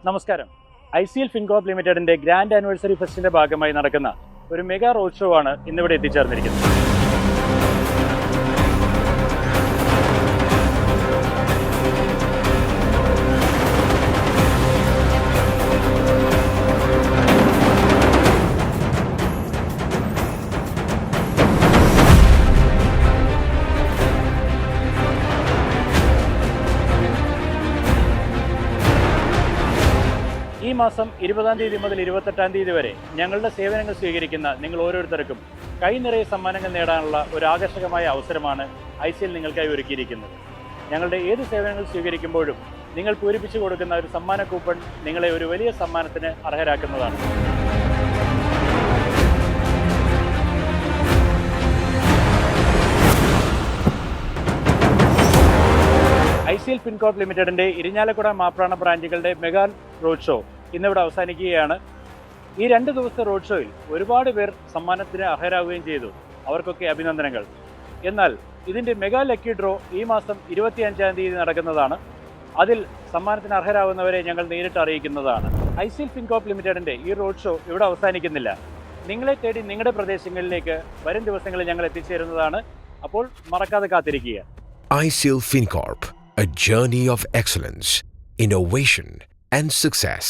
നമസ്കാരം. ICL ഫിൻകോർപ്പ് ലിമിറ്റഡിന്റെ grand anniversary ഫെസ്റ്റിന്റെ ഭാഗമായി നടക്കുന്ന ഒരു മെഗാ റോഡ് ഷോ ആണ് ഇന്നിവിടെ എത്തിച്ചേർന്നിരിക്കുന്നത്. ഈ മാസം 20-ാം തീയതി മുതൽ 28-ാം തീയതി വരെ ഞങ്ങളുടെ സേവനങ്ങൾ സ്വീകരിക്കുന്ന നിങ്ങൾ ഓരോരുത്തർക്കും കൈ നിറയെ സമ്മാനങ്ങൾ നേടാനുള്ള ഒരു ആകർഷകമായ അവസരമാണ് ICL നിങ്ങൾക്കായി ഒരുക്കിയിരിക്കുന്നത്. ഞങ്ങളുടെ ഏത് സേവനങ്ങൾ സ്വീകരിക്കുമ്പോഴും നിങ്ങൾ പൂരിപ്പിച്ചു കൊടുക്കുന്ന ഒരു സമ്മാന കൂപ്പൺ നിങ്ങളെ ഒരു വലിയ സമ്മാനത്തിന് അർഹരാക്കുന്നതാണ്. ICL ഫിൻകോർപ്പ് ലിമിറ്റഡിന്റെ ഇരിഞ്ഞാലക്കുട മാപ്രാണ ബ്രാഞ്ചുകളുടെ മെഗാ റോഡ് ഷോ ഇന്നിവിടെ അവസാനിക്കുകയാണ്. ഈ 2 ദിവസത്തെ റോഡ് ഷോയിൽ ഒരുപാട് പേർ സമ്മാനത്തിന് അർഹരാകുകയും ചെയ്തു. അവർക്കൊക്കെ അഭിനന്ദനങ്ങൾ. എന്നാൽ ഇതിന്റെ മെഗാ ലക്കി ഡ്രോ ഈ മാസം 25-ാം തീയതി നടക്കുന്നതാണ്. അതിൽ സമ്മാനത്തിന് അർഹരാകുന്നവരെ ഞങ്ങൾ നേരിട്ട് അറിയിക്കുന്നതാണ്. ICL ഫിൻകോർപ്പ് ലിമിറ്റഡിന്റെ ഈ റോഡ് ഷോ ഇവിടെ അവസാനിക്കുന്നില്ല. നിങ്ങളെ തേടി നിങ്ങളുടെ പ്രദേശങ്ങളിലേക്ക് വരും ദിവസങ്ങളിൽ ഞങ്ങൾ എത്തിച്ചേരുന്നതാണ്. അപ്പോൾ മറക്കാതെ കാത്തിരിക്കുക. ICL FinCorp, a journey of excellence, innovation, and success.